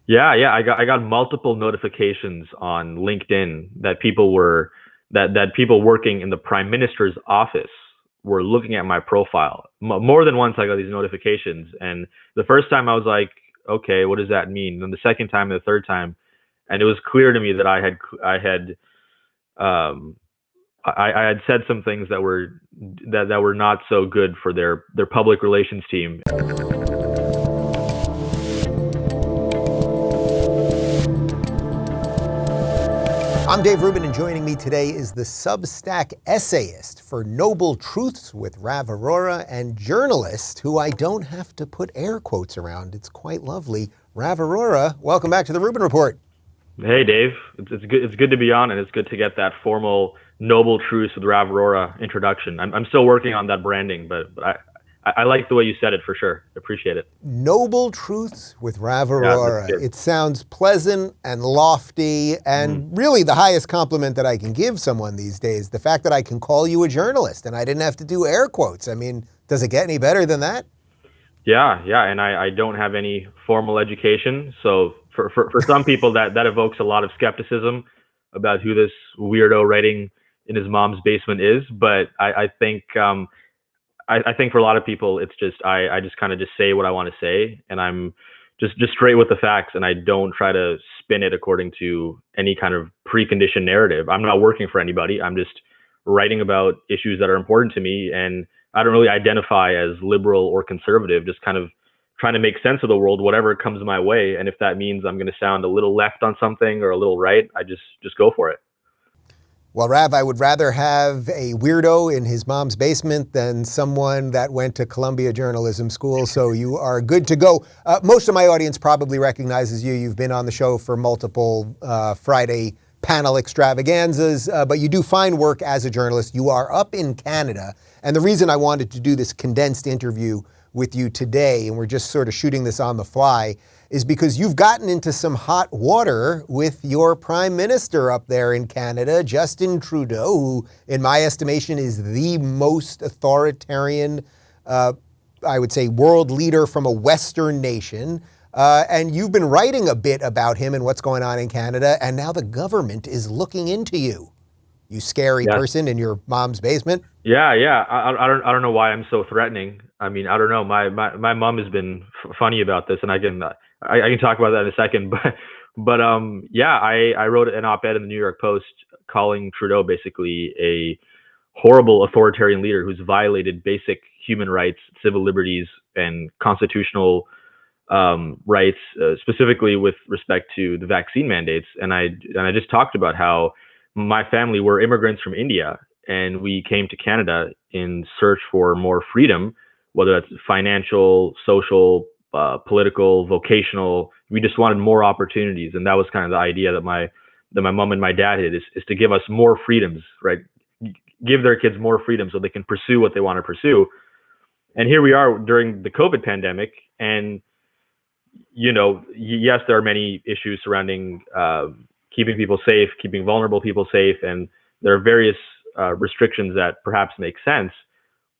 Yeah. I got multiple notifications on LinkedIn that people working in the prime minister's office were looking at my profile. More than once, I got these notifications, and the first time I was like, okay, what does that mean? And the second time and the third time, and it was clear to me that um, I had said some things that were not so good for their public relations team. I'm Dave Rubin, and joining me today is the Substack essayist for Noble Truths with Rav Arora and journalist who I don't have to put air quotes around. It's quite lovely. Rav Arora, welcome back to the Rubin Report. Hey, Dave. It's good. It's good to be on, and it's good to get that formal Noble Truths with Rav Arora introduction. I'm still working on that branding, but I like the way you said it for sure. Appreciate it. Noble Truths with Rav Yeah, Arora. that's good. It sounds pleasant and lofty, and really the highest compliment that I can give someone these days, the fact that I can call you a journalist and I didn't have to do air quotes. I mean, does it get any better than that? Yeah, and I don't have any formal education, so for some people that evokes a lot of skepticism about who this weirdo writing in his mom's basement is. But I think for a lot of people, it's just I just kind of just say what I want to say, and I'm just straight with the facts, and I don't try to spin it according to any kind of preconditioned narrative. I'm not working for anybody. I'm just writing about issues that are important to me, and I don't really identify as liberal or conservative. Just kind of trying to make sense of the world, whatever comes my way, and if that means I'm going to sound a little left on something or a little right, I just go for it. Well, Rav, I would rather have a weirdo in his mom's basement than someone that went to Columbia Journalism School, so you are good to go. Most of my audience probably recognizes you. You've been on the show for multiple Friday panel extravaganzas, but you do fine work as a journalist. You are up in Canada, and the reason I wanted to do this condensed interview with you today, and we're just sort of shooting this on the fly, is because you've gotten into some hot water with your prime minister up there in Canada, Justin Trudeau, who, in my estimation, is the most authoritarian, I would say, world leader from a Western nation. And you've been writing a bit about him and what's going on in Canada, and now the government is looking into you. You scary person in your mom's basement. Yeah. I don't know why I'm so threatening. I mean, I don't know. My mom has been funny about this, and I can talk about that in a second. But I wrote an op-ed in the New York Post calling Trudeau basically a horrible authoritarian leader who's violated basic human rights, civil liberties, and constitutional rights, specifically with respect to the vaccine mandates. And I just talked about how my family were immigrants from India, and we came to Canada in search for more freedom, whether that's financial, social, political, vocational. We just wanted more opportunities, and that was kind of the idea that my mom and my dad had, is to give us more freedoms, right? Give their kids more freedom so they can pursue what they want to pursue. And here we are during the COVID pandemic, and yes, there are many issues surrounding keeping people safe, keeping vulnerable people safe, and there are various restrictions that perhaps make sense.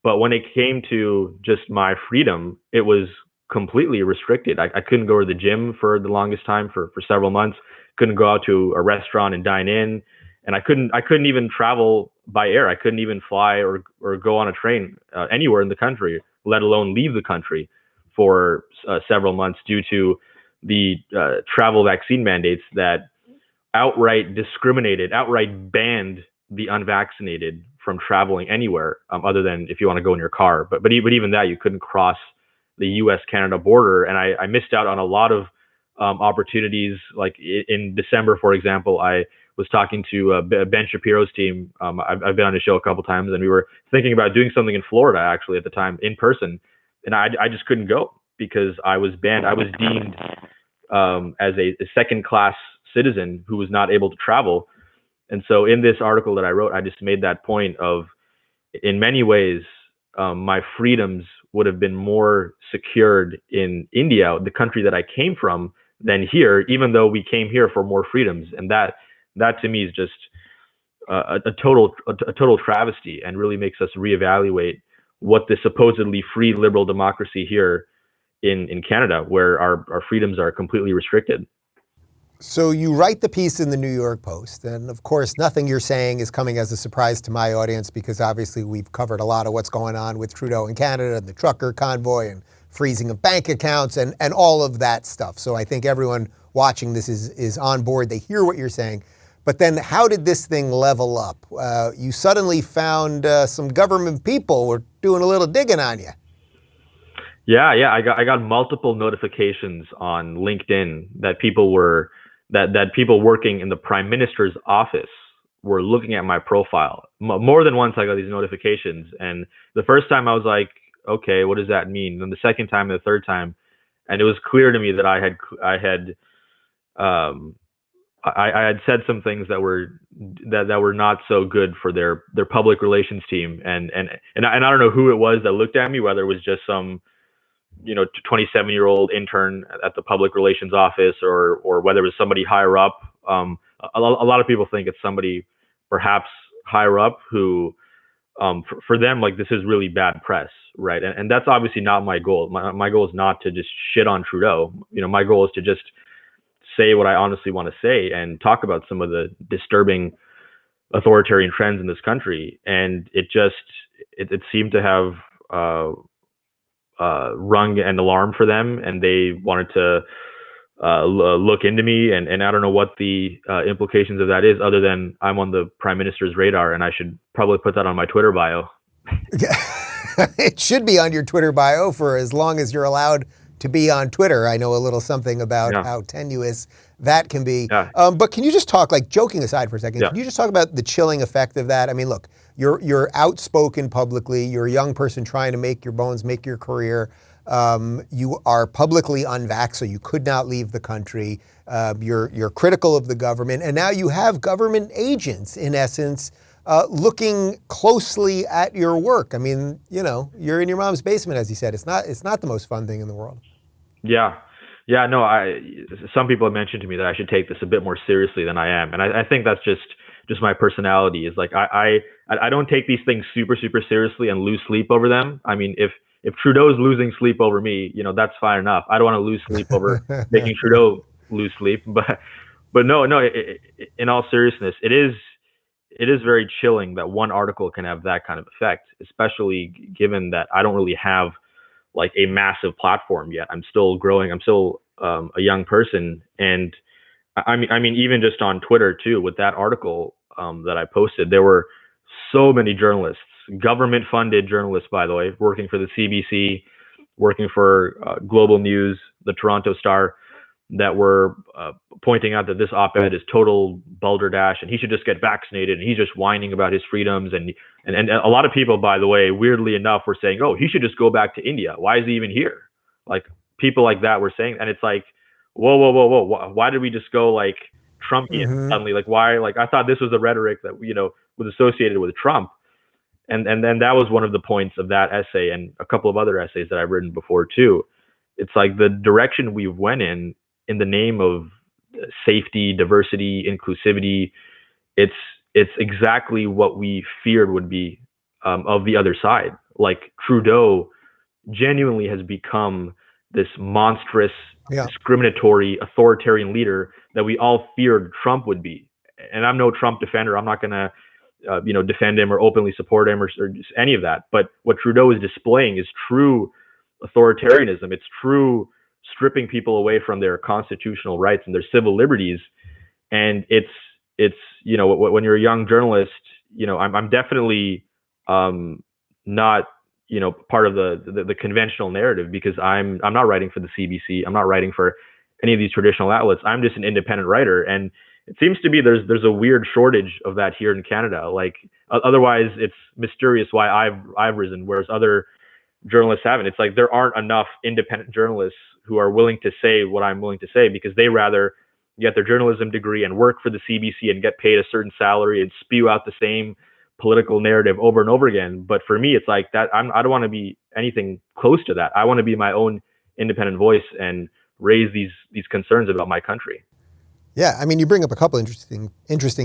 But when it came to just my freedom, it was completely restricted. I couldn't go to the gym for the longest time, for several months. Couldn't go out to a restaurant and dine in, and I couldn't even travel by air. I couldn't even fly or go on a train anywhere in the country, let alone leave the country for several months due to the travel vaccine mandates that outright banned the unvaccinated from traveling anywhere other than if you want to go in your car. But even that, you couldn't cross the U.S.-Canada border, and I missed out on a lot of opportunities. Like in December, for example, I was talking to Ben Shapiro's team. I've been on his show a couple times, and we were thinking about doing something in Florida actually at the time in person, and I just couldn't go because I was banned. I was deemed as a second-class citizen who was not able to travel. And so in this article that I wrote, I just made that point of, in many ways, my freedoms would have been more secured in India, the country that I came from, than here, even though we came here for more freedoms. And that to me is just a total travesty, and really makes us reevaluate what the supposedly free liberal democracy here in Canada, where our freedoms are completely restricted. So you write the piece in the New York Post, and of course, nothing you're saying is coming as a surprise to my audience, because obviously we've covered a lot of what's going on with Trudeau in Canada, and the trucker convoy, and freezing of bank accounts, and all of that stuff. So I think everyone watching this is on board. They hear what you're saying. But then how did this thing level up? You suddenly found some government people were doing a little digging on you. Yeah. I got multiple notifications on LinkedIn that people were that people working in the Prime Minister's office were looking at my profile. More than once I got these notifications, and the first time I was like, okay, what does that mean? And the second time and the third time, and it was clear to me that I had said some things that were not so good for their public relations team, and I don't know who it was that looked at me, whether it was just some 27-year-old intern at the public relations office, or whether it was somebody higher up. A lot of people think it's somebody perhaps higher up who, for them, like, this is really bad press, right? And that's obviously not my goal. My goal is not to just shit on Trudeau. My goal is to just say what I honestly want to say and talk about some of the disturbing authoritarian trends in this country. And it seemed to have rung an alarm for them, and they wanted to look into me. And I don't know what the implications of that is, other than I'm on the Prime Minister's radar, and I should probably put that on my Twitter bio. It should be on your Twitter bio for as long as you're allowed to be on Twitter. I know a little something about how tenuous that can be. Yeah. But can you just talk, like, joking aside for a second, can you just talk about the chilling effect of that? I mean, look, you're outspoken publicly. You're a young person trying to make your bones, make your career. You are publicly unvaxxed, so you could not leave the country. You're critical of the government, and now you have government agents, in essence, looking closely at your work. I mean, you're in your mom's basement, as you said. It's not the most fun thing in the world. Yeah. No, some people have mentioned to me that I should take this a bit more seriously than I am, and I think that's just my personality. Is like I don't take these things super seriously and lose sleep over them. I mean, if Trudeau's losing sleep over me, that's fine enough. I don't want to lose sleep over making Trudeau lose sleep. But no. In all seriousness, it is very chilling that one article can have that kind of effect, especially given that I don't really have like a massive platform yet. I'm still growing. I'm still a young person, and I mean, even just on Twitter too, with that article that I posted, there were so many journalists, government-funded journalists, by the way, working for the CBC, working for Global News, the Toronto Star, that were pointing out that this op-ed is total balderdash, and he should just get vaccinated, and he's just whining about his freedoms. And a lot of people, by the way, weirdly enough, were saying, oh, he should just go back to India. Why is he even here? Like, people like that were saying, and it's like, whoa. Why did we just go like Trumpian suddenly? Like, why? Like, I thought this was the rhetoric that, was associated with Trump. And then that was one of the points of that essay, and a couple of other essays that I've written before too. It's like the direction we went in the name of safety, diversity, inclusivity. It's exactly what we feared would be of the other side. Like, Trudeau genuinely has become this monstrous, discriminatory, authoritarian leader that we all feared Trump would be. And I'm no Trump defender. I'm not going to defend him or openly support him or just any of that. But what Trudeau is displaying is true authoritarianism. It's true stripping people away from their constitutional rights and their civil liberties. And it's when you're a young journalist, I'm definitely not part of the conventional narrative, because I'm not writing for the CBC. I'm not writing for any of these traditional outlets. I'm just an independent writer, and it seems to be there's a weird shortage of that here in Canada. Like, otherwise, it's mysterious why I've risen, whereas other journalists haven't. It's like there aren't enough independent journalists who are willing to say what I'm willing to say, because they rather get their journalism degree and work for the CBC and get paid a certain salary and spew out the same political narrative over and over again. But for me, it's like that. I don't want to be anything close to that. I want to be my own independent voice and raise these concerns about my country. Yeah, I mean, you bring up a couple interesting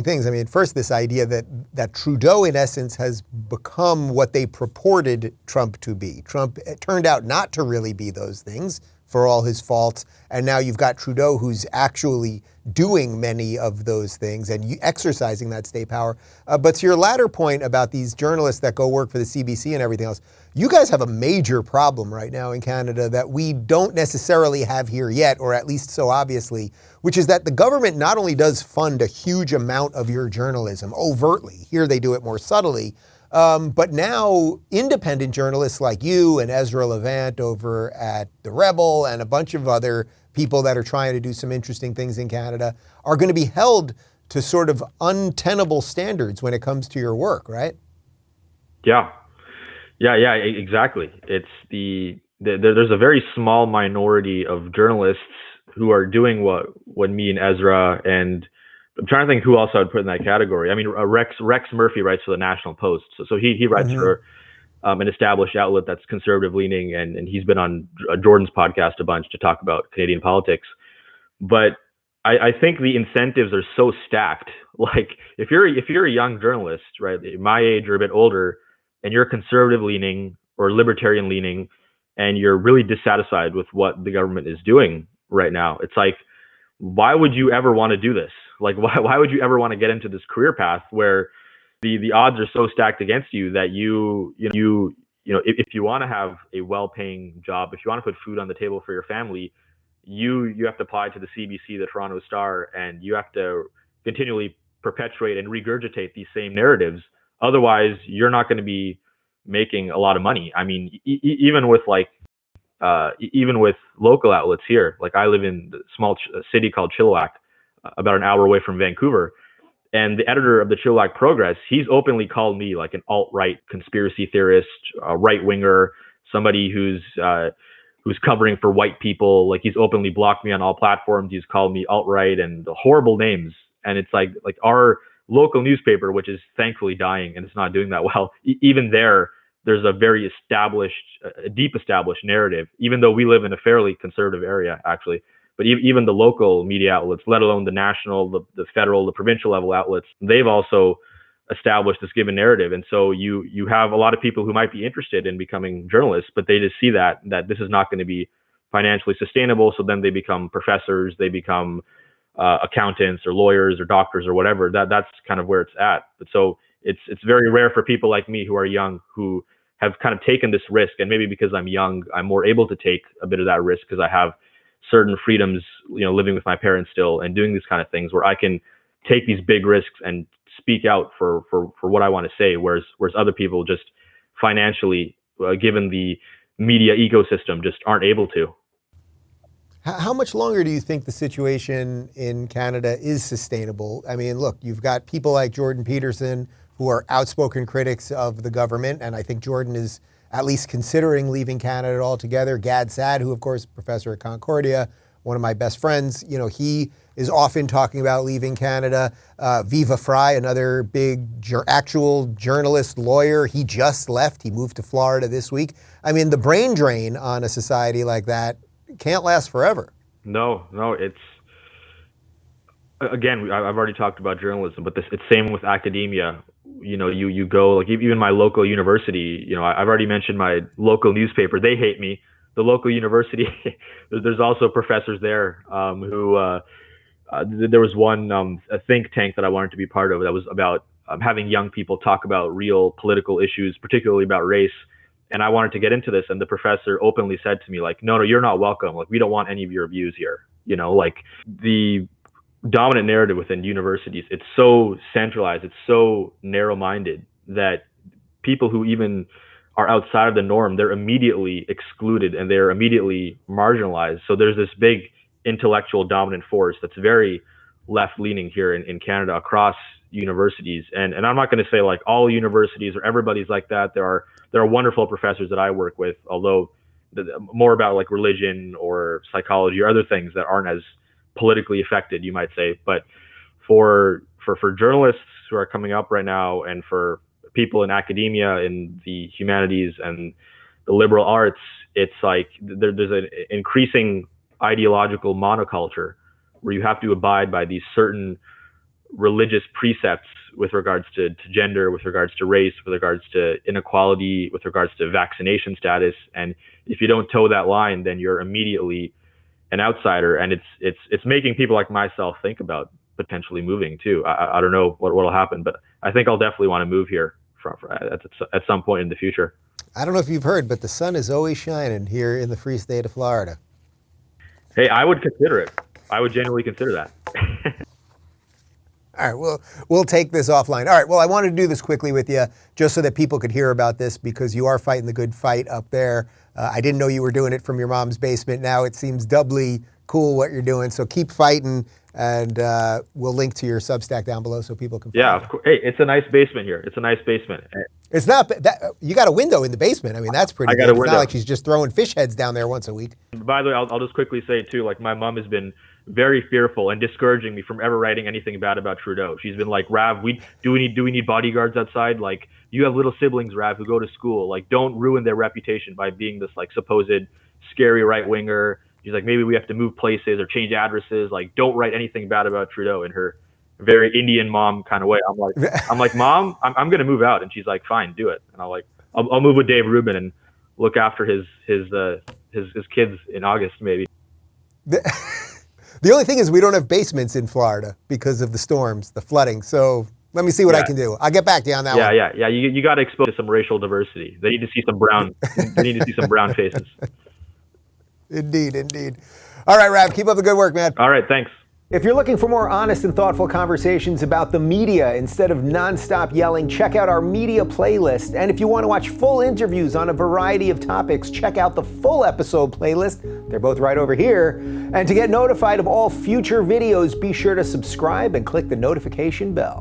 things. I mean, first, this idea that Trudeau, in essence, has become what they purported Trump to be. Trump turned out not to really be those things, for all his faults, and now you've got Trudeau who's actually doing many of those things and exercising that state power. But to your latter point about these journalists that go work for the CBC and everything else, you guys have a major problem right now in Canada that we don't necessarily have here yet, or at least so obviously, which is that the government not only does fund a huge amount of your journalism overtly, here they do it more subtly, but now independent journalists like you and Ezra Levant over at The Rebel and a bunch of other people that are trying to do some interesting things in Canada are going to be held to sort of untenable standards when it comes to your work, right? Yeah, exactly. It's there's a very small minority of journalists who are doing what me and Ezra, and I'm trying to think who else I would put in that category. I mean, Rex Murphy writes for the National Post, so he writes for an established outlet that's conservative leaning, and he's been on Jordan's podcast a bunch to talk about Canadian politics. But I think the incentives are so stacked. Like if you're a young journalist, right, my age or a bit older, and you're conservative leaning or libertarian leaning, and you're really dissatisfied with what the government is doing right now, it's like, why would you ever want to do this? Like, why would you ever want to get into this career path where the odds are so stacked against you that you know if you want to have a well-paying job, if you want to put food on the table for your family, you have to apply to the CBC, the Toronto Star, and you have to continually perpetuate and regurgitate these same narratives. Otherwise, you're not going to be making a lot of money. I mean, even with local outlets here, like I live in a small city called Chilliwack, about an hour away from Vancouver. And the editor of the Chilliwack Progress, he's openly called me like an alt-right conspiracy theorist, a right-winger, somebody who's covering for white people. Like he's openly blocked me on all platforms. He's called me alt-right and horrible names. And it's like our local newspaper, which is thankfully dying and it's not doing that well. Even there's a very deep established narrative, even though we live in a fairly conservative area, actually. But even the local media outlets, let alone the national, the federal, the provincial level outlets, they've also established this given narrative. And so you have a lot of people who might be interested in becoming journalists, but they just see that this is not going to be financially sustainable. So then they become professors, they become accountants or lawyers or doctors or whatever. That's kind of where it's at. But so it's very rare for people like me who are young, who have kind of taken this risk. And maybe because I'm young, I'm more able to take a bit of that risk because I have certain freedoms, living with my parents still and doing these kind of things where I can take these big risks and speak out for what I want to say, whereas other people just financially, given the media ecosystem, just aren't able to. How much longer do you think the situation in Canada is sustainable? I mean, look, you've got people like Jordan Peterson who are outspoken critics of the government, and I think Jordan is at least considering leaving Canada altogether. Gad Saad, who of course, professor at Concordia, one of my best friends, he is often talking about leaving Canada. Viva Frei, another big actual journalist, lawyer, he just left. He moved to Florida this week. I mean, the brain drain on a society like that can't last forever. No, it's, again, I've already talked about journalism, but it's same with academia. You go, like even my local university, I've already mentioned my local newspaper. They hate me. The local university, there's also professors there who, there was one a think tank that I wanted to be part of that was about having young people talk about real political issues, particularly about race. And I wanted to get into this. And the professor openly said to me, like, no, you're not welcome. Like, we don't want any of your views here. Like the dominant narrative within universities, it's so centralized, it's so narrow-minded that people who even are outside of the norm, they're immediately excluded and they're immediately marginalized. So there's this big intellectual dominant force that's very left-leaning here in Canada across universities. And I'm not going to say like all universities or everybody's like that. There are wonderful professors that I work with, although more about like religion or psychology or other things that aren't as politically affected, you might say. But for journalists who are coming up right now, and for people in academia, in the humanities and the liberal arts, it's like there's an increasing ideological monoculture where you have to abide by these certain religious precepts with regards to gender, with regards to race, with regards to inequality, with regards to vaccination status. And if you don't toe that line, then you're immediately an outsider. And it's making people like myself think about potentially moving too. I don't know what'll happen, but I think I'll definitely want to move here at some point in the future. I don't know if you've heard, but the sun is always shining here in the free state of Florida. Hey, I would consider it. I would genuinely consider that. All right, we'll take this offline. All right, well, I wanted to do this quickly with you just so that people could hear about this, because you are fighting the good fight up there. I didn't know you were doing it from your mom's basement. Now it seems doubly cool what you're doing. So keep fighting, and we'll link to your Substack down below so people can find of course. Hey, it's a nice basement here. It's a nice basement. It's not that you got a window in the basement. I mean, that's pretty good. A window. It's not like she's just throwing fish heads down there once a week. By the way, I'll just quickly say too, like, my mom has been very fearful and discouraging me from ever writing anything bad about Trudeau. She's been like, Rav, do we need bodyguards outside? Like, you have little siblings, Rav, who go to school. Like, don't ruin their reputation by being this like supposed scary right winger. She's like, maybe we have to move places or change addresses. Like, don't write anything bad about Trudeau, in her very Indian mom kind of way. I'm like, Mom, I'm going to move out. And she's like, fine, do it. And I'll move with Dave Rubin and look after his kids in August, maybe. The only thing is we don't have basements in Florida because of the storms, the flooding. So let me see what I can do. I'll get back to you on that one. Yeah. You got to expose some racial diversity. They need to see some brown. They need to see some brown faces. Indeed. All right, Rav, keep up the good work, man. All right, thanks. If you're looking for more honest and thoughtful conversations about the media instead of nonstop yelling, check out our media playlist. And if you want to watch full interviews on a variety of topics, check out the full episode playlist. They're both right over here. And to get notified of all future videos, be sure to subscribe and click the notification bell.